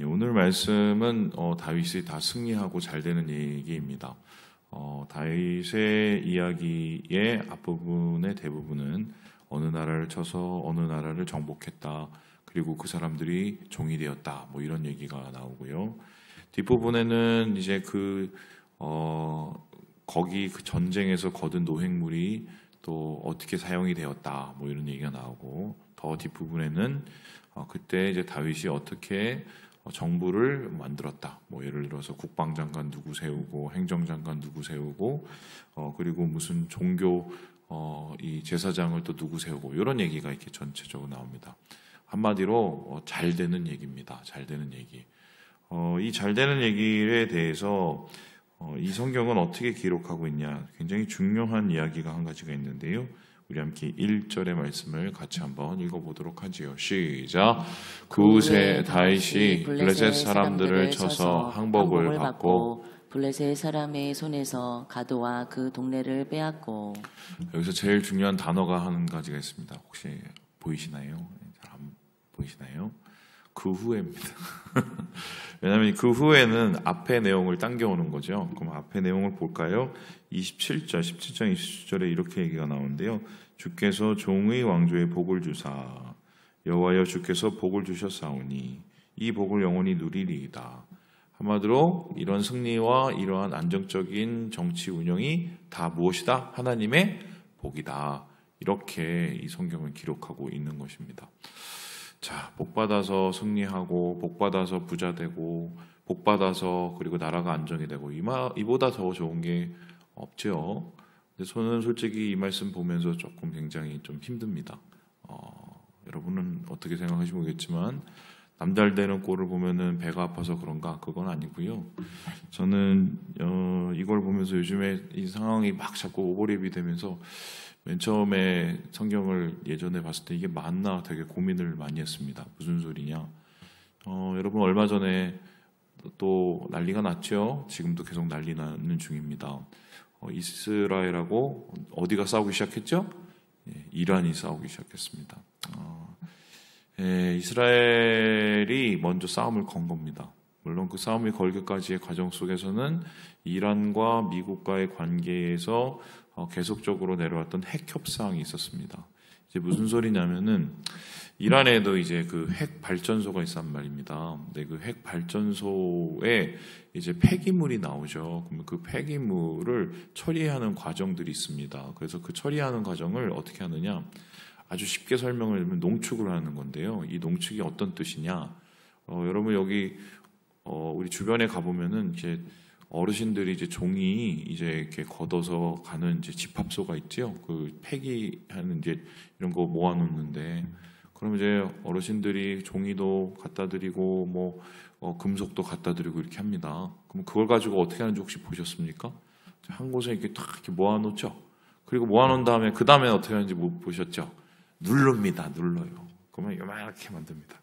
오늘 말씀은 다윗이 다 승리하고 잘 되는 얘기입니다. 다윗의 이야기의 앞부분의 대부분은 어느 나라를 쳐서 어느 나라를 정복했다. 그리고 그 사람들이 종이 되었다. 뭐 이런 얘기가 나오고요. 뒷부분에는 이제 거기 그 전쟁에서 거둔 노획물이 또 어떻게 사용이 되었다. 뭐 이런 얘기가 나오고, 더 뒷부분에는 그때 이제 다윗이 어떻게 정부를 만들었다. 뭐 예를 들어서 국방장관 누구 세우고 행정장관 누구 세우고 그리고 무슨 종교 이 제사장을 또 누구 세우고 이런 얘기가 이렇게 전체적으로 나옵니다. 한마디로 잘 되는 얘기입니다. 잘 되는 얘기. 이 잘 되는 얘기에 대해서 이 성경은 어떻게 기록하고 있냐? 굉장히 중요한 이야기가 한 가지가 있는데요. 우리 함께 1절의 말씀을 같이 한번 읽어보도록 하지요. 시작. 그곳에 다윗이 블레셋 사람들을 쳐서 항복을 받고 블레셋 사람의 손에서 가도와 그 동네를 빼앗고. 여기서 제일 중요한 단어가 한 가지가 있습니다. 혹시 보이시나요? 잘 안 보이시나요? 그 후에입니다. 왜냐하면 그 후에는 앞의 내용을 당겨오는 거죠. 그럼 앞의 내용을 볼까요? 17장 20절에 이렇게 얘기가 나오는데요. 주께서 종의 왕조에 복을 주사 여호와여 주께서 복을 주셨사오니 이 복을 영원히 누리리이다. 한마디로 이런 승리와 이러한 안정적인 정치 운영이 다 무엇이다? 하나님의 복이다. 이렇게 이 성경은 기록하고 있는 것입니다. 자, 복받아서 승리하고 복받아서 부자 되고 복받아서 그리고 나라가 안정이 되고 이보다 더 좋은 게 없죠. 근데 저는 솔직히 이 말씀 보면서 조금 굉장히 좀 힘듭니다. 여러분은 어떻게 생각하시는지 모르겠지만 남잘 되는 꼴을 보면은 배가 아파서 그런가? 그건 아니고요. 저는 이걸 보면서 요즘에 이 상황이 막 자꾸 오버랩이 되면서 맨 처음에 성경을 예전에 봤을 때 이게 맞나 되게 고민을 많이 했습니다. 무슨 소리냐? 여러분 얼마 전에 또 난리가 났죠. 지금도 계속 난리 나는 중입니다. 이스라엘하고 어디가 싸우기 시작했죠? 이란이 싸우기 시작했습니다. 이스라엘이 먼저 싸움을 건 겁니다. 물론 그 싸움이 걸기까지의 과정 속에서는 이란과 미국과의 관계에서 계속적으로 내려왔던 핵 협상이 있었습니다. 이제 무슨 소리냐면은 이란에도 이제 그 핵 발전소가 있단 말입니다. 근데 그 핵 발전소에 이제 폐기물이 나오죠. 그러면 그 폐기물을 처리하는 과정들이 있습니다. 그래서 그 처리하는 과정을 어떻게 하느냐? 아주 쉽게 설명을 하면 농축을 하는 건데요. 이 농축이 어떤 뜻이냐? 여러분 여기 우리 주변에 가보면은 이제 어르신들이 이제 종이 이제 이렇게 걷어서 가는 이제 집합소가 있죠. 그 폐기하는 이제 이런 거 모아놓는데, 그럼 이제 어르신들이 종이도 갖다 드리고 뭐 금속도 갖다 드리고 이렇게 합니다. 그럼 그걸 가지고 어떻게 하는지 혹시 보셨습니까? 한 곳에 이렇게 탁 이렇게 모아놓죠. 그리고 모아놓은 다음에 그 다음에 어떻게 하는지 못 보셨죠? 누릅니다. 눌러요. 그러면 요만하게 만듭니다.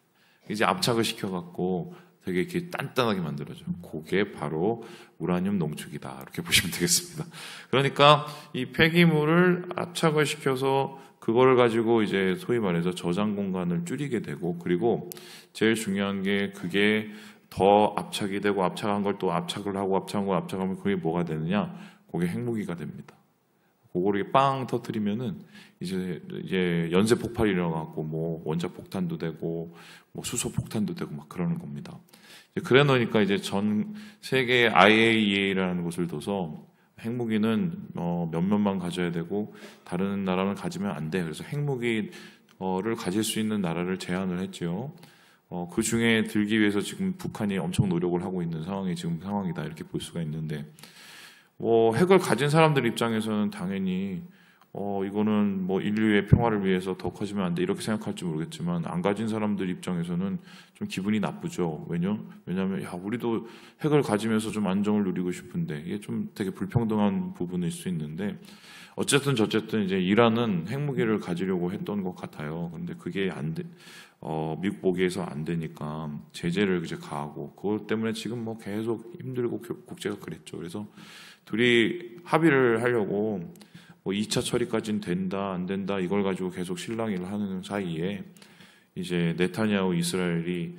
이제 압착을 시켜갖고 되게 이렇게 단단하게 만들어져. 그게 바로 우라늄 농축이다. 이렇게 보시면 되겠습니다. 그러니까 이 폐기물을 압착을 시켜서 그거를 가지고 이제 소위 말해서 저장 공간을 줄이게 되고, 그리고 제일 중요한 게 그게 더 압착이 되고 압착한 걸 또 압착을 하고 압착한 걸 압착하면 그게 뭐가 되느냐? 그게 핵무기가 됩니다. 그거를 이렇게 빵 터뜨리면은 이제 연쇄 폭발이 일어나고 뭐 원자 폭탄도 되고 뭐 수소 폭탄도 되고 막 그러는 겁니다. 그래 놓으니까 이제 전 세계 IAEA라는 곳을 둬서 핵무기는 몇몇만 가져야 되고 다른 나라는 가지면 안 돼. 그래서 핵무기를 가질 수 있는 나라를 제한을 했죠. 그 중에 들기 위해서 지금 북한이 엄청 노력을 하고 있는 상황이 지금 상황이다. 이렇게 볼 수가 있는데, 핵을 가진 사람들 입장에서는 당연히 이거는 뭐 인류의 평화를 위해서 더 커지면 안 돼 이렇게 생각할지 모르겠지만, 안 가진 사람들 입장에서는 좀 기분이 나쁘죠. 왜냐하면 우리도 핵을 가지면서 좀 안정을 누리고 싶은데, 이게 좀 되게 불평등한 부분일 수 있는데, 어쨌든 저쨌든 이제 이란은 핵무기를 가지려고 했던 것 같아요. 그런데 그게 안 돼. 미국 보기에서 안 되니까 제재를 이제 가하고, 그것 때문에 지금 뭐 계속 힘들고 국제가 그랬죠. 그래서 둘이 합의를 하려고 뭐 2차 처리까지는 된다 안 된다 이걸 가지고 계속 실랑이를 하는 사이에 이제 네타냐후 이스라엘이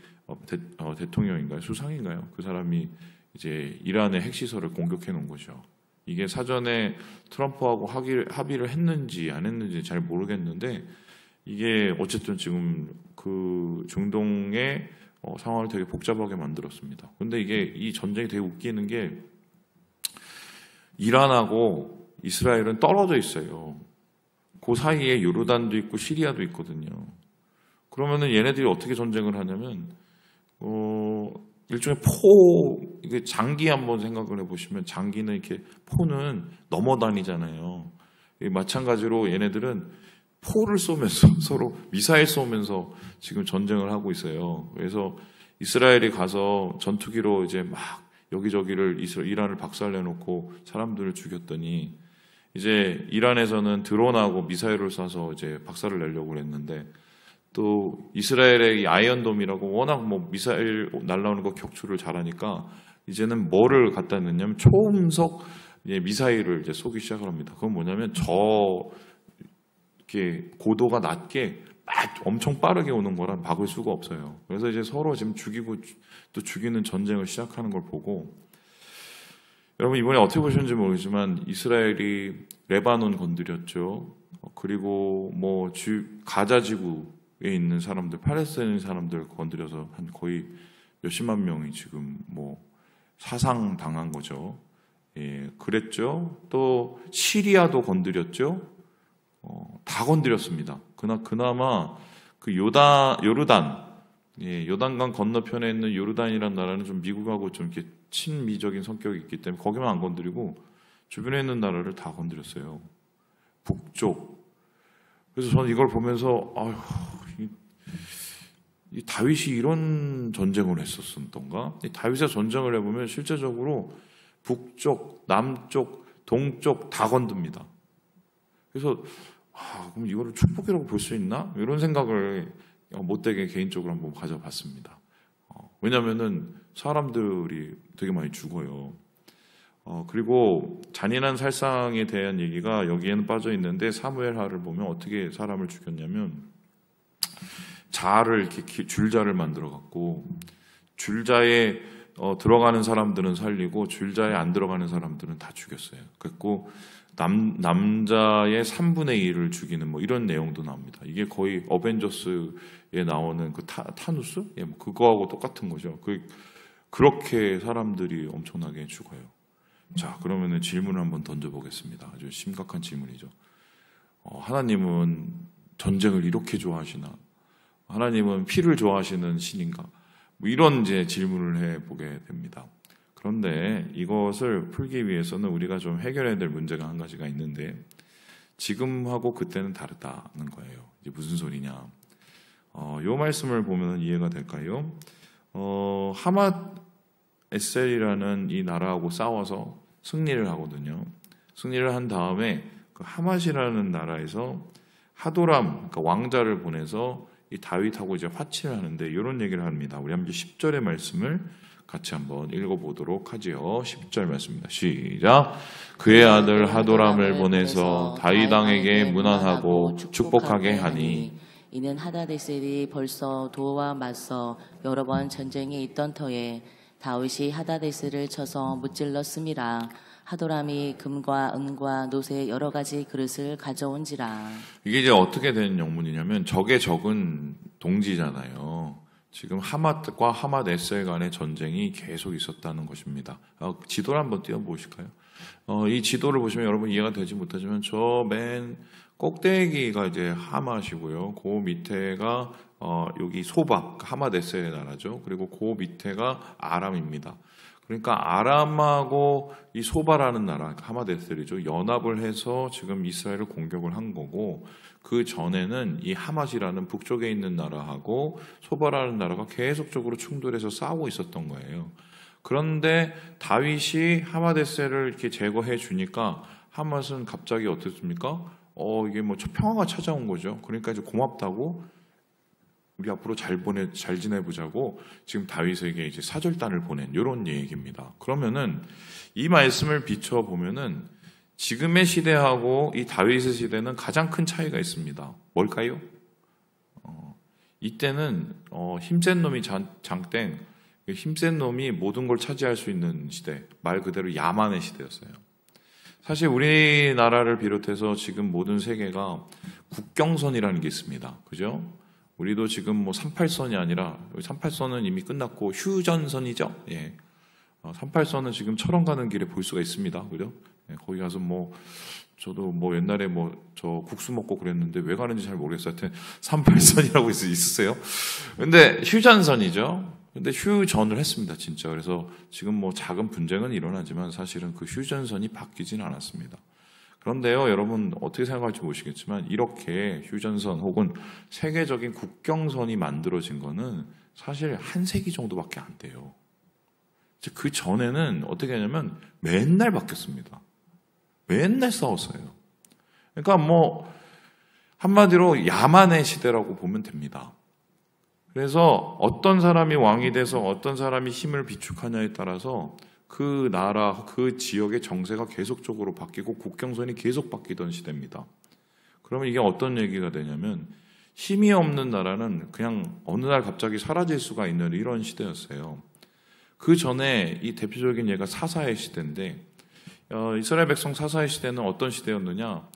대통령인가요? 수상인가요? 그 사람이 이제 이란의 핵시설을 공격해 놓은 거죠. 이게 사전에 트럼프하고 합의를 했는지 안 했는지 잘 모르겠는데 이게 어쨌든 지금 그 중동의 상황을 되게 복잡하게 만들었습니다. 근데 이게 이 전쟁이 되게 웃기는 게 이란하고 이스라엘은 떨어져 있어요. 그 사이에 요르단도 있고 시리아도 있거든요. 그러면은 얘네들이 어떻게 전쟁을 하냐면 일종의 이게 장기 한번 생각을 해보시면 장기는 이렇게 포는 넘어다니잖아요. 마찬가지로 얘네들은 포를 쏘면서 서로 미사일 쏘면서 지금 전쟁을 하고 있어요. 그래서 이스라엘이 가서 전투기로 이제 막 여기저기를 이란을 박살내놓고 사람들을 죽였더니 이제 이란에서는 드론하고 미사일을 쏴서 이제 박살을 내려고 했는데 또 이스라엘의 이 아이언돔이라고 워낙 뭐 미사일 날라오는 거 격추를 잘하니까 이제는 뭐를 갖다 냈냐면 초음속 미사일을 이제 쏘기 시작을 합니다. 그건 뭐냐면 이렇게 고도가 낮게 막 엄청 빠르게 오는 거라 막을 수가 없어요. 그래서 이제 서로 지금 죽이고 또 죽이는 전쟁을 시작하는 걸 보고 여러분 이번에 어떻게 보셨는지 모르겠지만 이스라엘이 레바논 건드렸죠. 그리고 뭐 가자 지구에 있는 사람들, 팔레스타인 사람들 건드려서 한 거의 몇십만 명이 지금 뭐 사상 당한 거죠. 예, 그랬죠. 또 시리아도 건드렸죠. 다 건드렸습니다. 그나마 그 요르단, 요단강 건너편에 있는 요르단이라는 나라는 좀 미국하고 좀 이렇게 친미적인 성격이 있기 때문에 거기만 안 건드리고 주변에 있는 나라를 다 건드렸어요. 북쪽. 그래서 저는 이걸 보면서 이 다윗이 이런 전쟁을 했었던가? 이 다윗의 전쟁을 해보면 실제적으로 북쪽, 남쪽, 동쪽 다 건듭니다. 그래서 그럼 이거를 축복이라고 볼 수 있나? 이런 생각을 못되게 개인적으로 한번 가져봤습니다. 왜냐하면은 사람들이 되게 많이 죽어요. 그리고 잔인한 살상에 대한 얘기가 여기에는 빠져 있는데 사무엘하를 보면 어떻게 사람을 죽였냐면 자를 이렇게 줄자를 만들어 갖고 줄자에 들어가는 사람들은 살리고 줄자에 안 들어가는 사람들은 다 죽였어요. 그리고 남자의 3분의 1을 죽이는 뭐 이런 내용도 나옵니다. 이게 거의 어벤져스에 나오는 그 타누스? 예, 뭐 그거하고 똑같은 거죠. 그렇게 사람들이 엄청나게 죽어요. 자, 그러면은 질문을 한번 던져보겠습니다. 아주 심각한 질문이죠. 하나님은 전쟁을 이렇게 좋아하시나? 하나님은 피를 좋아하시는 신인가? 뭐 이런 이제 질문을 해보게 됩니다. 그런데 이것을 풀기 위해서는 우리가 좀 해결해야 될 문제가 한 가지가 있는데 지금하고 그때는 다르다는 거예요. 이제 무슨 소리냐? 요 말씀을 보면 이해가 될까요? 하맛 에셀이라는 이 나라하고 싸워서 승리를 하거든요. 승리를 한 다음에 그 하맛이라는 나라에서 하도람, 그러니까 왕자를 보내서 이 다윗하고 이제 화친을 하는데 이런 얘기를 합니다. 우리 한번 10절의 말씀을 같이 한번 읽어보도록 하지요. 10절 말씀입니다. 시작. 그의 아들 하도람을 보내서 다윗 왕에게 문안하고 축복하게 하니 이는 하다데셀이 벌써 도와 맞서 여러 번 전쟁에 있던 터에 다윗이 하다데셀을 쳐서 무찔렀음이라. 하도람이 금과 은과 노새 여러 가지 그릇을 가져온지라. 이게 이제 어떻게 된 영문이냐면 적의 적은 동지잖아요. 지금 하맛과 하맛 에셀 간의 전쟁이 계속 있었다는 것입니다. 지도를 한번 띄워보실까요? 이 지도를 보시면 여러분 이해가 되지 못하지만 저 맨 꼭대기가 이제 하맛이고요. 그 밑에가 여기 소바, 하맛 에셀의 나라죠. 그리고 그 밑에가 아람입니다. 그러니까 아람하고 이 소바라는 나라, 하맛 에셀이죠. 연합을 해서 지금 이스라엘을 공격을 한 거고 그 전에는 이 하맛이라는 북쪽에 있는 나라하고 소바라는 나라가 계속적으로 충돌해서 싸우고 있었던 거예요. 그런데 다윗이 하맛 에셀을 이렇게 제거해 주니까 하맛은 갑자기 어떻습니까? 이게 뭐 평화가 찾아온 거죠. 그러니까 이제 고맙다고 우리 앞으로 잘 지내보자고 지금 다윗에게 이제 사절단을 보낸 이런 얘기입니다. 그러면은 이 말씀을 비춰 보면은 지금의 시대하고 이 다윗의 시대는 가장 큰 차이가 있습니다. 뭘까요? 이때는 힘센 놈이 장땡, 힘센 놈이 모든 걸 차지할 수 있는 시대, 말 그대로 야만의 시대였어요. 사실 우리나라를 비롯해서 지금 모든 세계가 국경선이라는 게 있습니다. 그죠? 우리도 지금 뭐 38선이 아니라 38선은 이미 끝났고 휴전선이죠. 예. 38선은 지금 철원 가는 길에 볼 수가 있습니다. 그죠? 예, 거기 가서 뭐 저도 뭐 옛날에 뭐 저 국수 먹고 그랬는데 왜 가는지 잘 모르겠어요. 하여튼 38선이라고 있으세요. 근데 휴전선이죠. 근데 휴전을 했습니다, 진짜. 그래서 지금 뭐 작은 분쟁은 일어나지만 사실은 그 휴전선이 바뀌지는 않았습니다. 그런데요, 여러분 어떻게 생각할지 모르시겠지만 이렇게 휴전선 혹은 세계적인 국경선이 만들어진 거는 사실 한 세기 정도밖에 안 돼요. 그 전에는 어떻게 하냐면 맨날 바뀌었습니다. 맨날 싸웠어요. 그러니까 뭐 한마디로 야만의 시대라고 보면 됩니다. 그래서 어떤 사람이 왕이 돼서 어떤 사람이 힘을 비축하냐에 따라서 그 나라, 그 지역의 정세가 계속적으로 바뀌고 국경선이 계속 바뀌던 시대입니다. 그러면 이게 어떤 얘기가 되냐면 힘이 없는 나라는 그냥 어느 날 갑자기 사라질 수가 있는 이런 시대였어요. 그 전에 이 대표적인 예가 사사의 시대인데 이스라엘 백성 사사의 시대는 어떤 시대였느냐?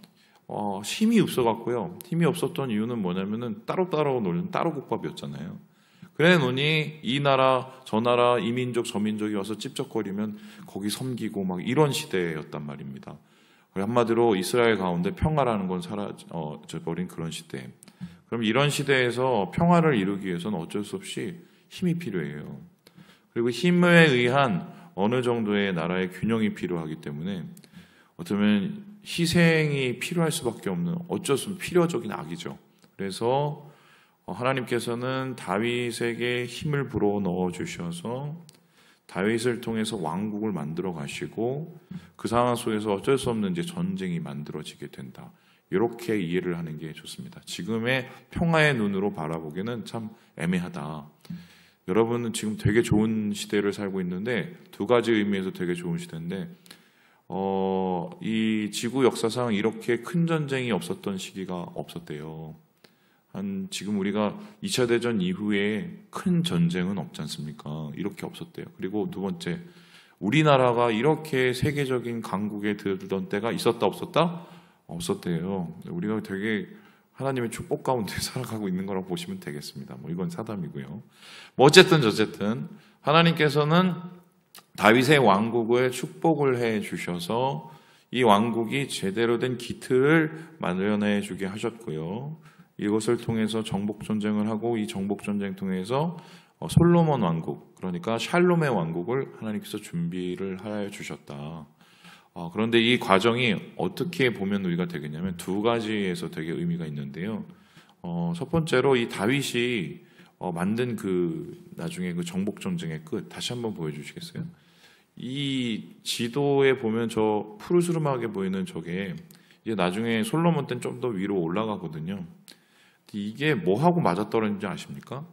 힘이 없어갖고요. 힘이 없었던 이유는 뭐냐면은 따로따로 놀는 따로국밥이었잖아요. 그래 놓니 이 나라 저 나라 이 민족 저 민족이 와서 찝쩍거리면 거기 섬기고 막 이런 시대였단 말입니다. 한마디로 이스라엘 가운데 평화라는 건 사라져버린 그런 시대. 그럼 이런 시대에서 평화를 이루기 위해서는 어쩔 수 없이 힘이 필요해요. 그리고 힘에 의한 어느 정도의 나라의 균형이 필요하기 때문에 어쩌면 희생이 필요할 수밖에 없는 어쩔 수 없는 필요적인 악이죠. 그래서 하나님께서는 다윗에게 힘을 불어넣어 주셔서 다윗을 통해서 왕국을 만들어 가시고 그 상황 속에서 어쩔 수 없는 이제 전쟁이 만들어지게 된다. 이렇게 이해를 하는 게 좋습니다. 지금의 평화의 눈으로 바라보기에는 참 애매하다. 여러분은 지금 되게 좋은 시대를 살고 있는데 두 가지 의미에서 되게 좋은 시대인데 이 지구 역사상 이렇게 큰 전쟁이 없었던 시기가 없었대요. 지금 우리가 2차 대전 이후에 큰 전쟁은 없지 않습니까? 이렇게 없었대요. 그리고 두 번째, 우리나라가 이렇게 세계적인 강국에 들던 때가 있었다 없었다? 없었대요. 우리가 되게 하나님의 축복 가운데 살아가고 있는 거라고 보시면 되겠습니다. 뭐 이건 사담이고요. 뭐 어쨌든 하나님께서는 다윗의 왕국을 축복을 해 주셔서 이 왕국이 제대로 된 기틀을 마련해 주게 하셨고요. 이것을 통해서 정복전쟁을 하고 이 정복전쟁 통해서 솔로몬 왕국, 그러니까 샬롬의 왕국을 하나님께서 준비를 해 주셨다. 그런데 이 과정이 어떻게 보면 우리가 되겠냐면 두 가지에서 되게 의미가 있는데요. 첫 번째로 이 다윗이 만든 나중에 그 정복전쟁의 끝, 다시 한번 보여주시겠어요? 이 지도에 보면 저 푸르스름하게 보이는 저게 이제 나중에 솔로몬 때는 좀 더 위로 올라가거든요. 이게 뭐하고 맞아떨어진지 아십니까?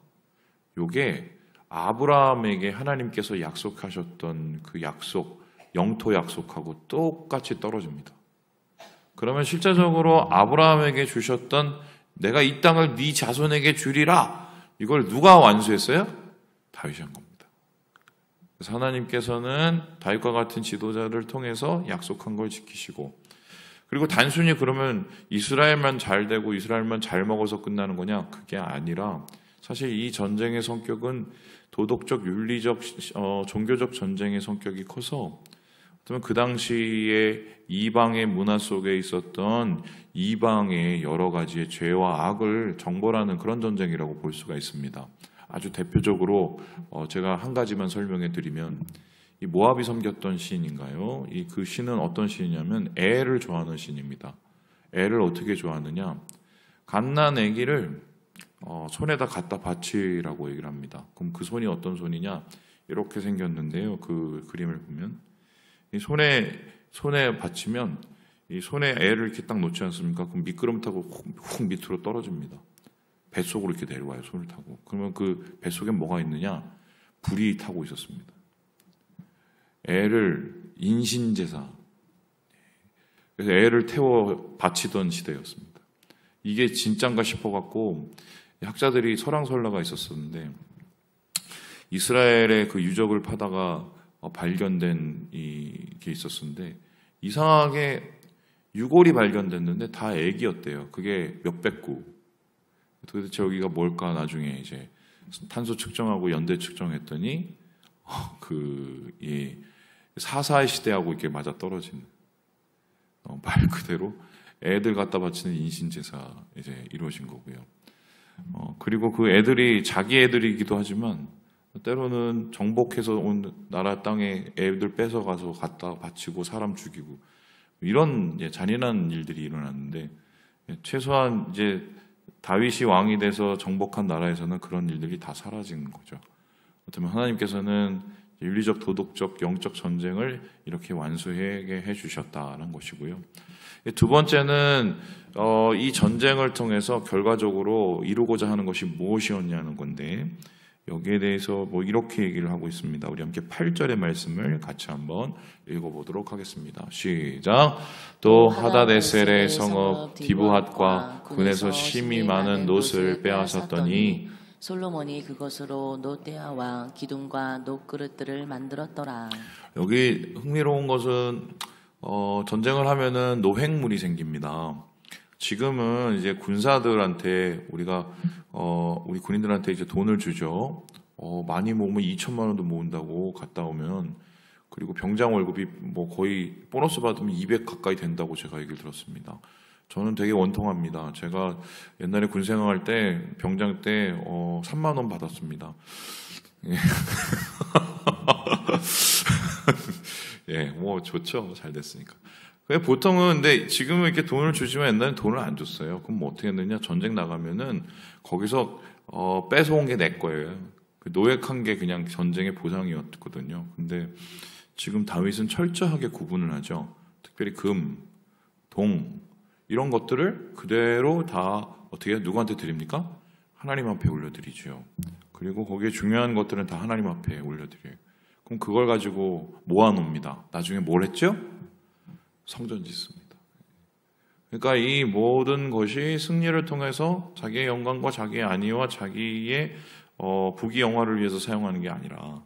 요게 아브라함에게 하나님께서 약속하셨던 그 약속, 영토 약속하고 똑같이 떨어집니다. 그러면 실제적으로 아브라함에게 주셨던 내가 이 땅을 네 자손에게 주리라, 이걸 누가 완수했어요? 다윗이 한 겁니다. 그래서 하나님께서는 다윗과 같은 지도자를 통해서 약속한 걸 지키시고, 그리고 단순히 그러면 이스라엘만 잘 되고 이스라엘만 잘 먹어서 끝나는 거냐? 그게 아니라 사실 이 전쟁의 성격은 도덕적, 윤리적, 종교적 전쟁의 성격이 커서 그러면 그 당시에 이방의 문화 속에 있었던 이방의 여러 가지의 죄와 악을 정벌하는 그런 전쟁이라고 볼 수가 있습니다. 아주 대표적으로 제가 한 가지만 설명해 드리면 이 모압이 섬겼던 신인가요? 그 신은 어떤 신이냐면 애를 좋아하는 신입니다. 애를 어떻게 좋아하느냐? 갓난 아기를 손에다 갖다 바치라고 얘기를 합니다. 그럼 그 손이 어떤 손이냐? 이렇게 생겼는데요. 그 그림을 보면 이 손에 받치면 이 손에 애를 이렇게 딱 놓지 않습니까? 그럼 미끄럼 타고 훅 밑으로 떨어집니다. 뱃속으로 이렇게 내려와요. 손을 타고. 그러면 그 뱃속에 뭐가 있느냐? 불이 타고 있었습니다. 애를 인신제사, 그래서 애를 태워 바치던 시대였습니다. 이게 진짠가 싶어갖고 학자들이 설왕설래가 있었었는데 이스라엘의 그 유적을 파다가 발견된 이게 있었는데 이상하게 유골이 발견됐는데 다 애기였대요. 그게 몇백 구. 도대체 여기가 뭘까 나중에 이제 탄소 측정하고 연대 측정했더니 사사의 시대하고 이렇게 맞아 떨어지는 말 그대로 애들 갖다 바치는 인신제사 이제 이루어진 거고요. 그리고 그 애들이 자기 애들이기도 하지만 때로는 정복해서 온 나라 땅에 애들 뺏어가서 갖다 바치고 사람 죽이고 이런 잔인한 일들이 일어났는데 최소한 이제 다윗이 왕이 돼서 정복한 나라에서는 그런 일들이 다 사라진 거죠. 어쩌면 하나님께서는 윤리적, 도덕적, 영적 전쟁을 이렇게 완수하게 해주셨다는 것이고요. 두 번째는 이 전쟁을 통해서 결과적으로 이루고자 하는 것이 무엇이었냐는 건데 여기에 대해서 이렇게 얘기를 하고 있습니다. 우리 함께 8절의 말씀을 같이 한번 읽어보도록 하겠습니다. 시작. 또 하다데셀의 성읍 디브핫과 군에서 심히 많은 놋을 빼앗았더니 솔로몬이 그것으로 놋대야와 기둥과 놋그릇들을 만들었더라. 여기 흥미로운 것은 전쟁을 하면은 노획물이 생깁니다. 지금은 이제 군사들한테 우리 군인들한테 이제 돈을 주죠. 많이 모으면 2천만 원도 모은다고 갔다 오면 그리고 병장 월급이 거의 보너스 받으면 200 가까이 된다고 제가 얘기를 들었습니다. 저는 되게 원통합니다. 제가 옛날에 군 생활할 때 병장 때 3만 원 받았습니다. 예, 좋죠. 잘 됐으니까. 보통은 근데 지금은 이렇게 돈을 주지만 옛날엔 돈을 안 줬어요. 그럼 어떻게 했느냐? 전쟁 나가면은 거기서 뺏어온 게 내 거예요. 노획한 게 그냥 전쟁의 보상이었거든요. 근데 지금 다윗은 철저하게 구분을 하죠. 특별히 금, 동 이런 것들을 그대로 다 어떻게 누구한테 드립니까? 하나님 앞에 올려드리죠. 그리고 거기에 중요한 것들은 다 하나님 앞에 올려드려요. 그럼 그걸 가지고 모아놓습니다. 나중에 뭘 했죠? 성전 짓습니다. 그러니까 이 모든 것이 승리를 통해서 자기의 영광과 자기의 안위와 자기의 부귀 영화를 위해서 사용하는 게 아니라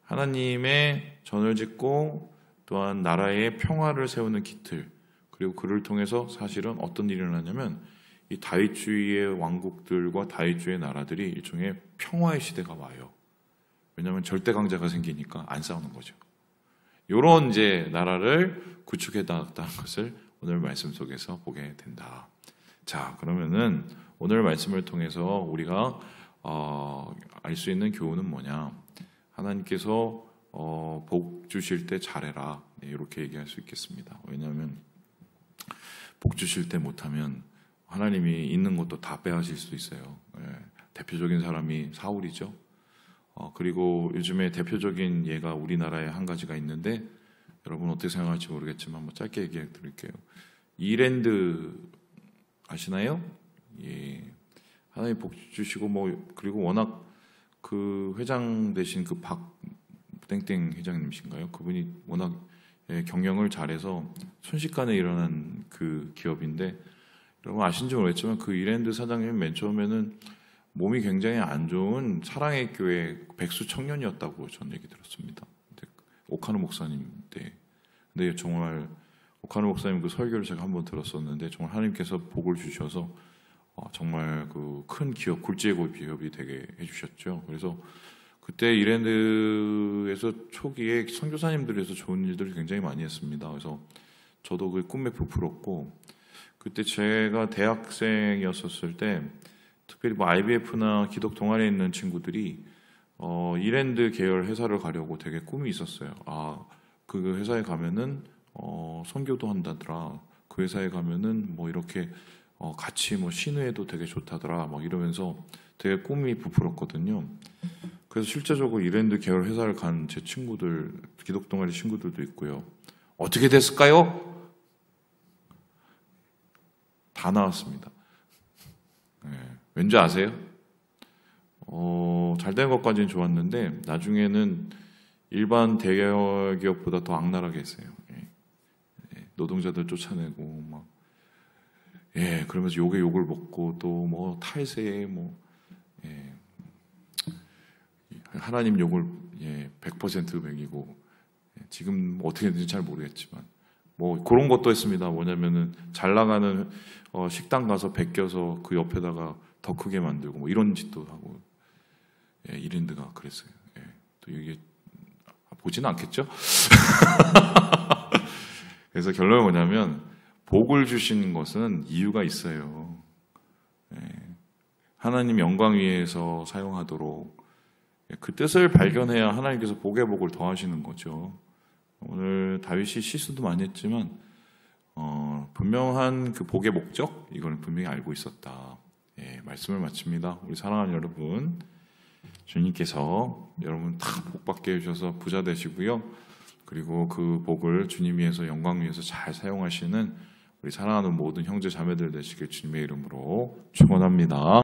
하나님의 전을 짓고 또한 나라의 평화를 세우는 기틀 그리고 그를 통해서 사실은 어떤 일이 일어나냐면 이 다윗주의의 왕국들과 다윗주의의 나라들이 일종의 평화의 시대가 와요. 왜냐하면 절대 강자가 생기니까 안 싸우는 거죠. 이런 이제 나라를 구축해 나갔다는 것을 오늘 말씀 속에서 보게 된다. 자, 그러면은 오늘 말씀을 통해서 우리가 알 수 있는 교훈은 뭐냐? 하나님께서 복 주실 때 잘해라. 이렇게 얘기할 수 있겠습니다. 왜냐하면 복 주실 때 못하면 하나님이 있는 것도 다 빼앗을 수도 있어요. 대표적인 사람이 사울이죠. 그리고 요즘에 대표적인 예가 우리나라에 한 가지가 있는데 여러분 어떻게 생각할지 모르겠지만 짧게 얘기해 드릴게요. 이랜드 아시나요? 예. 하나님 복 주시고 그리고 워낙 그 회장 되신 그 박땡땡 회장님이신가요? 그분이 워낙 경영을 잘해서 순식간에 일어난 그 기업인데 여러분 아신지 모르겠지만 그 이랜드 사장님이 맨 처음에는 몸이 굉장히 안 좋은 사랑의 교회 백수 청년이었다고 전 얘기 들었습니다. 오카노 목사님 때. 근데 정말 오카노 목사님 그 설교를 제가 한번 들었었는데 정말 하나님께서 복을 주셔서 정말 그 큰 기업, 굴지의 기업이 되게 해주셨죠. 그래서 그때 이랜드에서 초기에 선교사님들에서 좋은 일들을 굉장히 많이 했습니다. 그래서 저도 그 꿈에 부풀었고 그때 제가 대학생이었을 때 특별히 IBF나 기독 동아리에 있는 친구들이 이랜드 계열 회사를 가려고 되게 꿈이 있었어요. 그 회사에 가면은 선교도 한다더라. 그 회사에 가면은 이렇게 같이 신회도 되게 좋다더라. 이러면서 되게 꿈이 부풀었거든요. 그래서 실제적으로 이랜드 계열 회사를 간 제 친구들, 기독 동아리 친구들도 있고요. 어떻게 됐을까요? 다 나왔습니다. 왠지 아세요? 잘 된 것까지는 좋았는데 나중에는 일반 대기업보다 더 악랄하게 했어요. 노동자들 쫓아내고 예, 그러면서 욕에 욕을 먹고 또 뭐 탈세 뭐 예, 하나님 욕을 100% 먹이고 지금 어떻게 되는지 잘 모르겠지만 뭐 그런 것도 했습니다. 뭐냐면은 잘 나가는 식당 가서 베껴서 그 옆에다가 더 크게 만들고 뭐 이런 짓도 하고 이랜드가 그랬어요. 또 이게 보지는 않겠죠? 그래서 결론이 뭐냐면 복을 주시는 것은 이유가 있어요. 하나님 영광 위에서 사용하도록 그 뜻을 발견해야 하나님께서 복의 복을 더하시는 거죠. 오늘 다윗이 실수도 많이 했지만 분명한 그 복의 목적 이거는 분명히 알고 있었다. 말씀을 마칩니다. 우리 사랑하는 여러분, 주님께서 여러분 다 복받게 해주셔서 부자 되시고요. 그리고 그 복을 주님 위해서 영광 위해서 잘 사용하시는 우리 사랑하는 모든 형제 자매들 되시길 주님의 이름으로 축원합니다.